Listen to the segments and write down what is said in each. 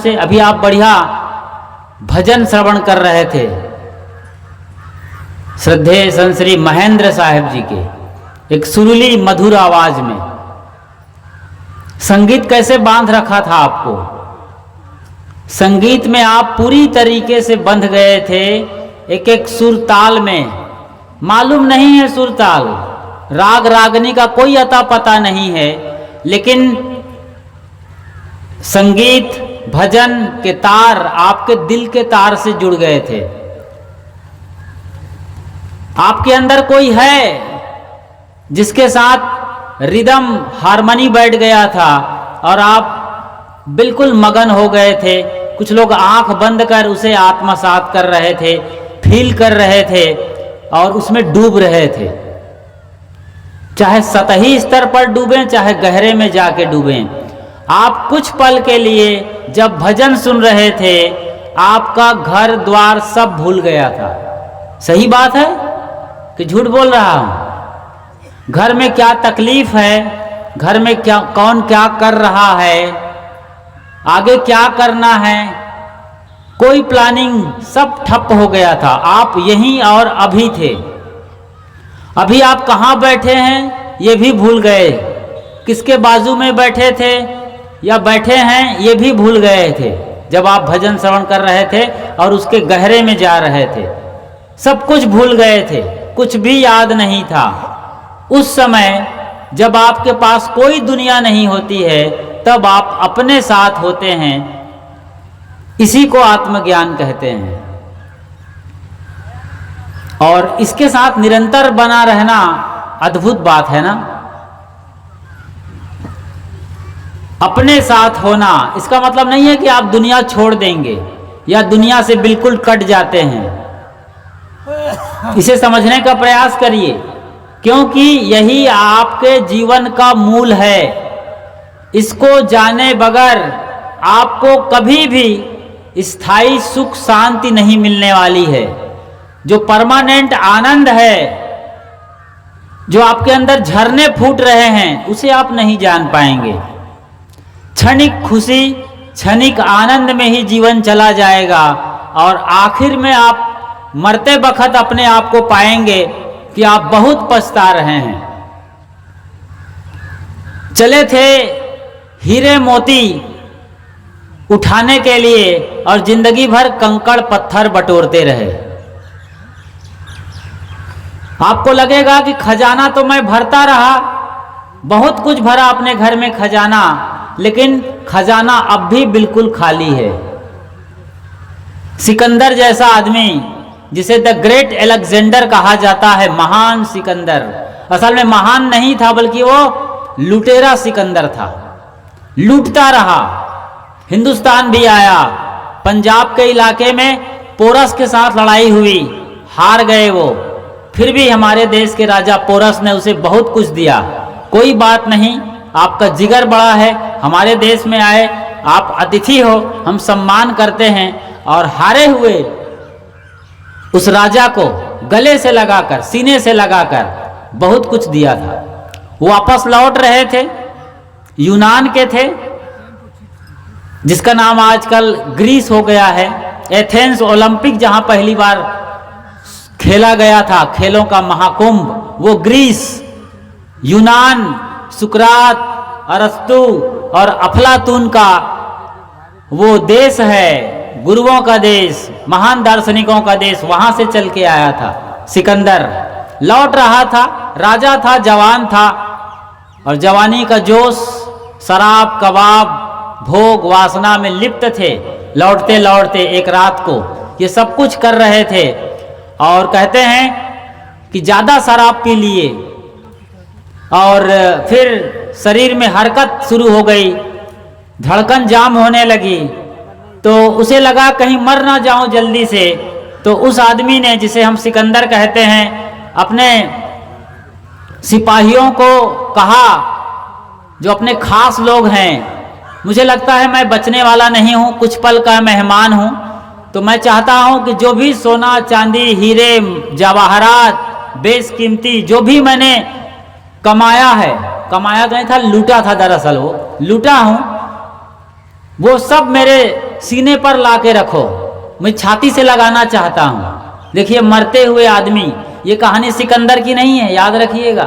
से? अभी आप बढ़िया भजन श्रवण कर रहे थे श्रद्धेय संत श्री महेंद्र साहिब जी के, एक सुरीली मधुर आवाज में। संगीत कैसे बांध रखा था आपको? संगीत में आप पूरी तरीके से बंध गए थे, एक एक सुर ताल में। मालूम नहीं है सुर ताल, राग रागनी का कोई अता पता नहीं है, लेकिन संगीत भजन के तार आपके दिल के तार से जुड़ गए थे। आपके अंदर कोई है जिसके साथ रिदम हारमोनी बैठ गया था और आप बिल्कुल मगन हो गए थे। कुछ लोग आंख बंद कर उसे आत्मसात कर रहे थे, फील कर रहे थे और उसमें डूब रहे थे। चाहे सतही स्तर पर डूबें, चाहे गहरे में जाके डूबें, आप कुछ पल के लिए जब भजन सुन रहे थे, आपका घर द्वार सब भूल गया था। सही बात है कि झूठ बोल रहा हूं? घर में क्या तकलीफ है, घर में क्या कौन क्या कर रहा है, आगे क्या करना है, कोई प्लानिंग सब ठप हो गया था। आप यहीं और अभी थे। अभी आप कहाँ बैठे हैं ये भी भूल गए, किसके बाजू में बैठे थे या बैठे हैं ये भी भूल गए थे जब आप भजन श्रवण कर रहे थे और उसके गहरे में जा रहे थे। सब कुछ भूल गए थे, कुछ भी याद नहीं था। उस समय जब आपके पास कोई दुनिया नहीं होती है, तब आप अपने साथ होते हैं। इसी को आत्मज्ञान कहते हैं। और इसके साथ निरंतर बना रहना अद्भुत बात है ना। अपने साथ होना इसका मतलब नहीं है कि आप दुनिया छोड़ देंगे या दुनिया से बिल्कुल कट जाते हैं। इसे समझने का प्रयास करिए, क्योंकि यही आपके जीवन का मूल है। इसको जाने बगैर आपको कभी भी स्थायी सुख शांति नहीं मिलने वाली है। जो परमानेंट आनंद है, जो आपके अंदर झरने फूट रहे हैं, उसे आप नहीं जान पाएंगे। क्षणिक खुशी, क्षणिक आनंद में ही जीवन चला जाएगा और आखिर में आप मरते बखत अपने आप को पाएंगे कि आप बहुत पछता रहे हैं। चले थे हीरे मोती उठाने के लिए और जिंदगी भर कंकड़ पत्थर बटोरते रहे। आपको लगेगा कि खजाना तो मैं भरता रहा, बहुत कुछ भरा अपने घर में खजाना, लेकिन खजाना अब भी बिल्कुल खाली है। सिकंदर जैसा आदमी, जिसे द ग्रेट अलेक्जेंडर कहा जाता है, महान सिकंदर, असल में महान नहीं था बल्कि वो लुटेरा सिकंदर था। लूटता रहा। हिंदुस्तान भी आया, पंजाब के इलाके में पोरस के साथ लड़ाई हुई, हार गए वो। फिर भी हमारे देश के राजा पोरस ने उसे बहुत कुछ दिया। कोई बात नहीं, आपका जिगर बड़ा है, हमारे देश में आए, आप अतिथि हो, हम सम्मान करते हैं। और हारे हुए उस राजा को गले से लगाकर, सीने से लगाकर बहुत कुछ दिया था। वापस लौट रहे थे, यूनान के थे, जिसका नाम आजकल ग्रीस हो गया है। एथेंस ओलंपिक जहां पहली बार खेला गया था, खेलों का महाकुंभ, वो ग्रीस। यूनान सुकरात, अरस्तु और अफलातून का वो देश है, गुरुओं का देश, महान दार्शनिकों का देश, वहां से चल के आया था सिकंदर। लौट रहा था, राजा था, जवान था, और जवानी का जोश शराब कबाब भोग वासना में लिप्त थे। लौटते लौटते एक रात को ये सब कुछ कर रहे थे और कहते हैं कि ज़्यादा शराब पी लिए और फिर शरीर में हरकत शुरू हो गई, धड़कन जाम होने लगी, तो उसे लगा कहीं मर ना जाऊं जल्दी से। तो उस आदमी ने, जिसे हम सिकंदर कहते हैं, अपने सिपाहियों को कहा, जो अपने खास लोग हैं, मुझे लगता है मैं बचने वाला नहीं हूँ, कुछ पल का मेहमान हूँ, तो मैं चाहता हूँ कि जो भी सोना चांदी हीरे जवाहरात बेशकीमती जो भी मैंने कमाया है, कमाया तो नहीं था, लूटा था, दरअसल वो लूटा हूँ, वो सब मेरे सीने पर ला के रखो, मैं छाती से लगाना चाहता हूँ। देखिए मरते हुए आदमी, ये कहानी सिकंदर की नहीं है, याद रखिएगा।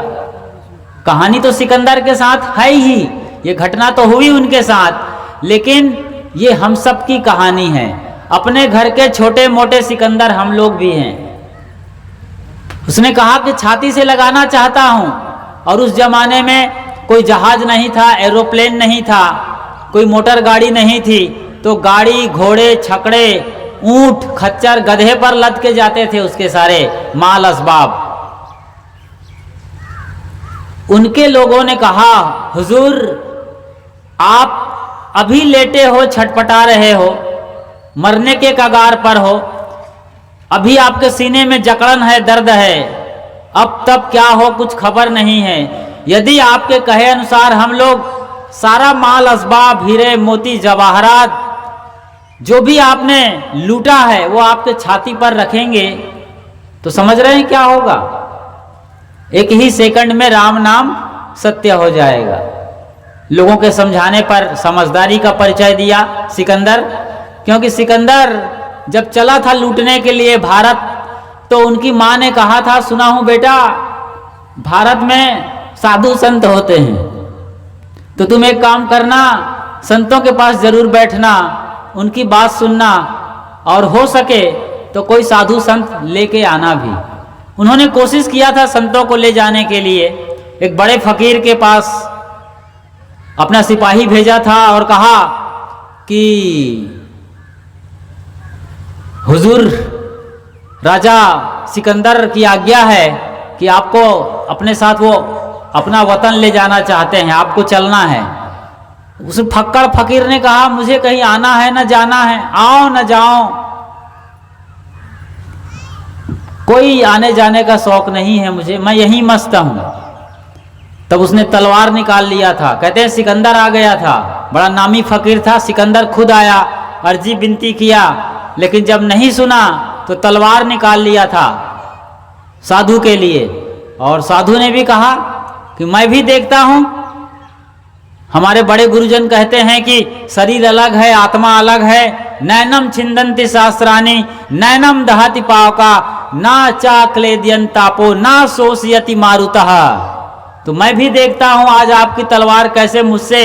कहानी तो सिकंदर के साथ है ही, ये घटना तो हुई उनके साथ, लेकिन ये हम सब की कहानी है। अपने घर के छोटे मोटे सिकंदर हम लोग भी हैं। उसने कहा कि छाती से लगाना चाहता हूँ। और उस जमाने में कोई जहाज नहीं था, एरोप्लेन नहीं था, कोई मोटर गाड़ी नहीं थी, तो गाड़ी, घोड़े, छकड़े, ऊंट, खच्चर, गधे पर लद के जाते थे उसके सारे माल असबाब। उनके लोगों ने कहा, हुजूर आप अभी लेटे हो, छटपटा रहे हो, मरने के कगार पर हो, अभी आपके सीने में जकड़न है, दर्द है, अब तब क्या हो कुछ खबर नहीं है। यदि आपके कहे अनुसार हम लोग सारा माल असबाब, हीरे मोती जवाहरात जो भी आपने लूटा है वो आपके छाती पर रखेंगे तो समझ रहे हैं क्या होगा? एक ही सेकंड में राम नाम सत्य हो जाएगा। लोगों के समझाने पर समझदारी का परिचय दिया सिकंदर, क्योंकि सिकंदर जब चला था लूटने के लिए भारत, तो उनकी माँ ने कहा था, सुना हूं बेटा भारत में साधु संत होते हैं, तो तुम एक काम करना, संतों के पास जरूर बैठना, उनकी बात सुनना, और हो सके तो कोई साधु संत लेके आना भी। उन्होंने कोशिश किया था संतों को ले जाने के लिए। एक बड़े फकीर के पास अपना सिपाही भेजा था और कहा कि हुजूर राजा सिकंदर की आज्ञा है कि आपको अपने साथ वो अपना वतन ले जाना चाहते हैं, आपको चलना है। उस फक्कड़ फकीर ने कहा, मुझे कहीं आना है न जाना है, आओ न जाओ, कोई आने जाने का शौक नहीं है मुझे, मैं यहीं मस्त हूं। तब उसने तलवार निकाल लिया था। कहते हैं सिकंदर आ गया था, बड़ा नामी फकीर था। सिकंदर खुद आया, अर्जी विनती किया, लेकिन जब नहीं सुना तो तलवार निकाल लिया था साधु के लिए। और साधु ने भी कहा कि मैं भी देखता हूं। हमारे बड़े गुरुजन कहते हैं कि शरीर अलग है, आत्मा अलग है। नैनम छिंदंति शास्त्रानि नैनम दहति पावका ना चाक्लेद्यन तापो ना शोषयति मारुतः। तो मैं भी देखता हूं आज आपकी तलवार कैसे मुझसे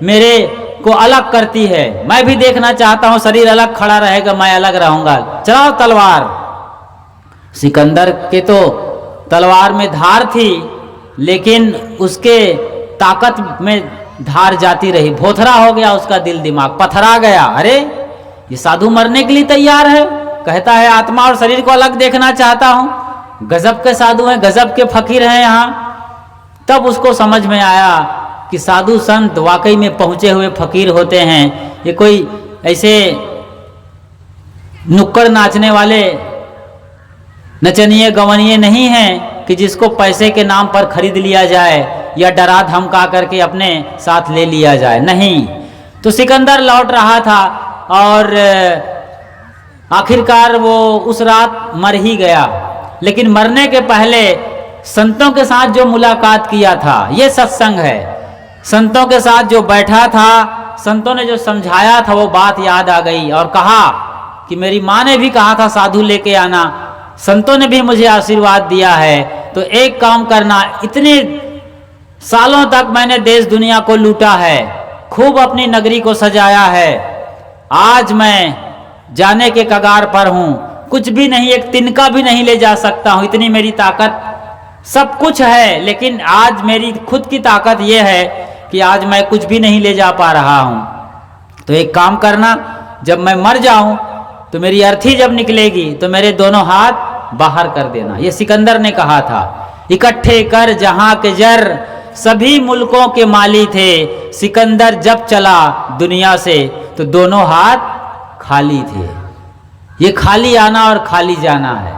मेरे को अलग करती है। मैं भी देखना चाहता हूं, शरीर अलग खड़ा रहेगा, मैं अलग रहूंगा, चलाओ तलवार। सिकंदर के तो तलवार में धार थी, लेकिन उसके ताकत में धार जाती रही, भोथरा हो गया उसका दिल दिमाग, पथरा गया। अरे ये साधु मरने के लिए तैयार है, कहता है आत्मा और शरीर को अलग देखना चाहता हूं। गजब के साधु हैं, गजब के फकीर हैं यहाँ। तब उसको समझ में आया कि साधु संत वाकई में पहुंचे हुए फकीर होते हैं। ये कोई ऐसे नुक्कड़ नाचने वाले नचनिए गवनिए नहीं हैं कि जिसको पैसे के नाम पर खरीद लिया जाए या डरा धमका करके अपने साथ ले लिया जाए, नहीं। तो सिकंदर लौट रहा था और आखिरकार वो उस रात मर ही गया। लेकिन मरने के पहले संतों के साथ जो मुलाकात किया था, ये सत्संग है। संतों के साथ जो बैठा था, संतों ने जो समझाया था, वो बात याद आ गई और कहा कि मेरी माँ ने भी कहा था साधु लेके आना, संतों ने भी मुझे आशीर्वाद दिया है, तो एक काम करना, इतने सालों तक मैंने देश दुनिया को लूटा है, खूब अपनी नगरी को सजाया है, आज मैं जाने के कगार पर हूं, कुछ भी नहीं, एक तिनका भी नहीं ले जा सकता हूं, इतनी मेरी ताकत, सब कुछ है, लेकिन आज मेरी खुद की ताकत यह है कि आज मैं कुछ भी नहीं ले जा पा रहा हूं। तो एक काम करना, जब मैं मर जाऊं तो मेरी अर्थी जब निकलेगी तो मेरे दोनों हाथ बाहर कर देना। ये सिकंदर ने कहा था। इकट्ठे कर जहां के जर सभी मुल्कों के माली थे, सिकंदर जब चला दुनिया से तो दोनों हाथ खाली थे। ये खाली आना और खाली जाना है,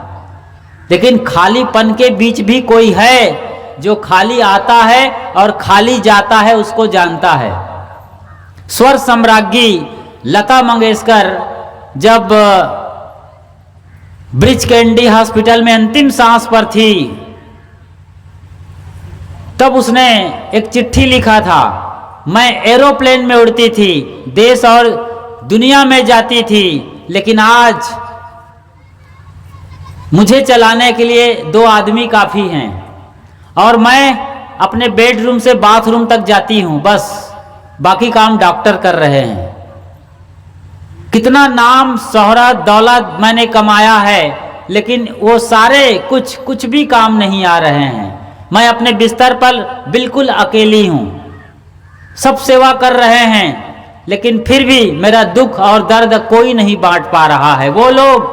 लेकिन खालीपन के बीच भी कोई है जो खाली आता है और खाली जाता है, उसको जानता है। स्वर सम्राज्ञी लता मंगेशकर जब ब्रिज कैंडी हॉस्पिटल में अंतिम सांस पर थी, तब उसने एक चिट्ठी लिखा था मैं एरोप्लेन में उड़ती थी, देश और दुनिया में जाती थी, लेकिन आज मुझे चलाने के लिए 2 आदमी काफ़ी हैं और मैं अपने बेडरूम से बाथरूम तक जाती हूँ, बस बाकी काम डॉक्टर कर रहे हैं। कितना नाम शोहरत दौलत मैंने कमाया है, लेकिन वो सारे कुछ भी काम नहीं आ रहे हैं। मैं अपने बिस्तर पर बिल्कुल अकेली हूँ, सब सेवा कर रहे हैं, लेकिन फिर भी मेरा दुख और दर्द कोई नहीं बांट पा रहा है। वो लोग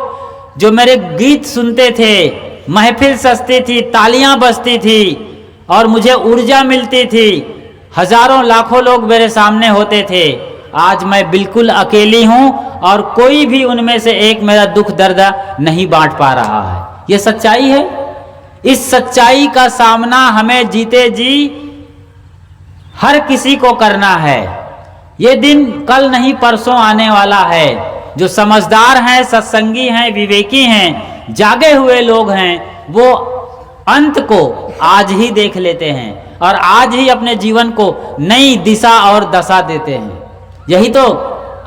जो मेरे गीत सुनते थे, महफिल सजती थी, तालियां बजती थी और मुझे ऊर्जा मिलती थी, हजारों लाखों लोग मेरे सामने होते थे, आज मैं बिल्कुल अकेली हूं और कोई भी उनमें से एक मेरा दुख दर्द नहीं बांट पा रहा है। ये सच्चाई है। इस सच्चाई का सामना हमें जीते जी हर किसी को करना है। ये दिन कल नहीं परसों आने वाला है। जो समझदार हैं, सत्संगी हैं, विवेकी हैं, जागे हुए लोग हैं, वो अंत को आज ही देख लेते हैं और आज ही अपने जीवन को नई दिशा और दशा देते हैं। यही तो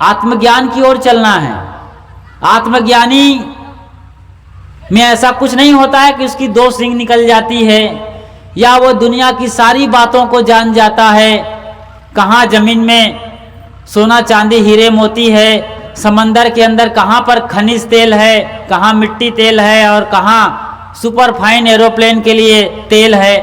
आत्मज्ञान की ओर चलना है। आत्मज्ञानी में ऐसा कुछ नहीं होता है कि उसकी 2 सींग निकल जाती है या वो दुनिया की सारी बातों को जान जाता है। कहाँ जमीन में सोना चांदी हीरे मोती है, समंदर के अंदर कहाँ पर खनिज तेल है, कहाँ मिट्टी तेल है और कहाँ सुपर फाइन एरोप्लेन के लिए तेल है,